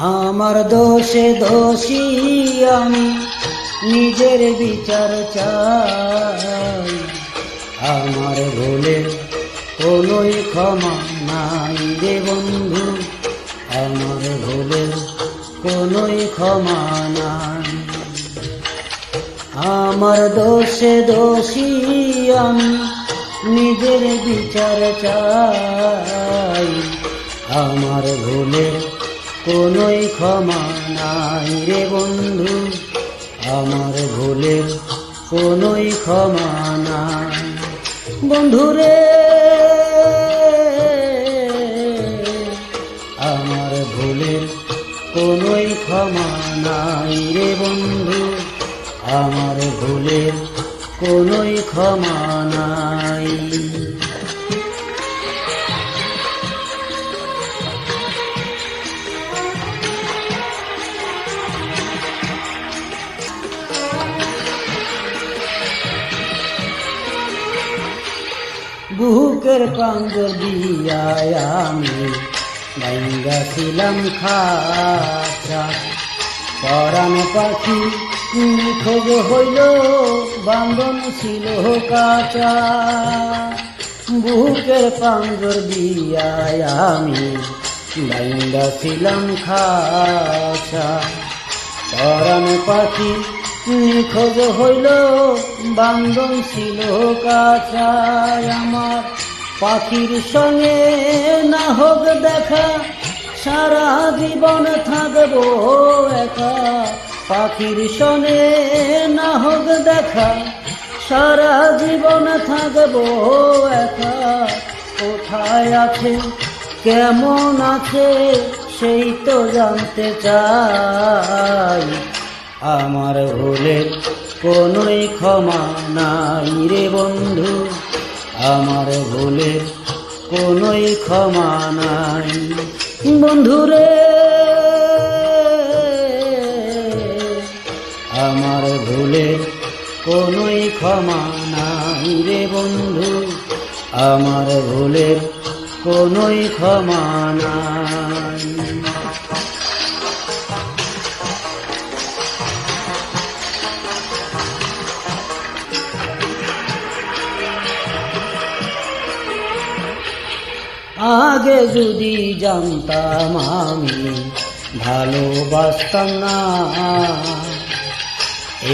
আমার দোষে দোষী আমি নিজের বিচার চাই। আমার ভুলের কোনোই ক্ষমা নাই রে বন্ধু, আমার ভুলের কোনোই ক্ষমা নাই। আমার দোষে দোষী আমি নিজের বিচার চাই। আমার ভুলের কোনোই ক্ষমা নাই রে বন্ধু, আমার ভুলের কোনোই ক্ষমা নাই। বন্ধুরে আমার ভুলের কোনোই ক্ষমা নাই রে বন্ধু, আমার ভুলের কোনোই ক্ষমা নাই। বুকের প্রাঞ্জল দিয়ায় আমি ভাঙ্গা ছিলাম খাঁচা, পরাণ পাখি নিখোঁজ হইল বান্ধন ছিল কাঁচা। বুকের প্রাঞ্জল দিয়ায় আমি ভাঙ্গা ছিলাম খাঁচা, পরাণ পাখি নিখোঁজ হইল বান্ধন ছিল কাঁচা। আমার পাখির সঙ্গে না হোক দেখা, সারা জীবন থাকবো একা। পাখির সঙ্গে না হোক দেখা, সারা জীবন থাকবো একা। কোথায় আছে কেমন আছে সেই তো জানতে চাই। আমার ভুলের কোনোই ক্ষমা নাই রে বন্ধু, আমার ভুলের কোনোই ক্ষমা নাই। বন্ধুরে আমার ভুলের কোনোই ক্ষমা নাই রে বন্ধু, আমার ভুলের কোনোই ক্ষমা নাই। আগে যদি জানতাম আমি ভালোবাসতাম না,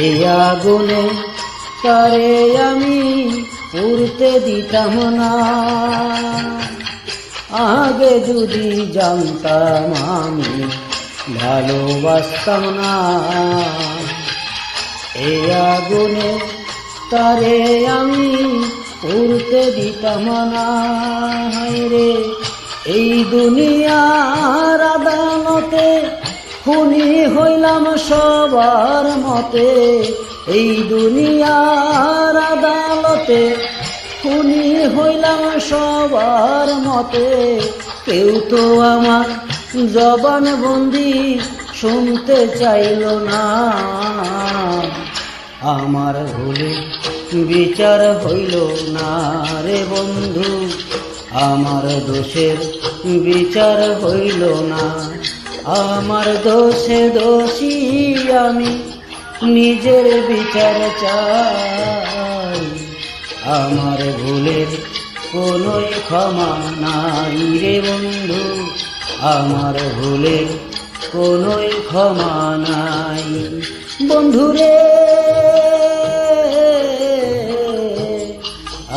এই আগুনে তারে আমি উড়তে দিতাম না। আগে যদি জানতাম আমি ভালোবাসতাম না, এই আগুনে তারে আমি উড়তে দিতাম না। রে এই দুনিয়ার আদালতে খুনি হইলাম সবার মতে, এই দুনিয়ার আদালতে খুনি হইলাম সবার মতে। কেউ তো আমার জবানবন্দি শুনতে চাইল না। আমার ভুলে বিচার হইল না রে বন্ধু, আমার দোষের বিচার হইল না। আমার দোষে দোষী আমি নিজের বিচার চাই। আমার ভুলের কোনোই ক্ষমা নাই রে বন্ধু, আমার ভুলের কোনোই ক্ষমা নাই। বন্ধুরে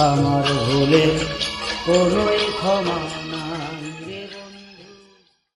আমার ভুলের কোনোই ক্ষমা নাই।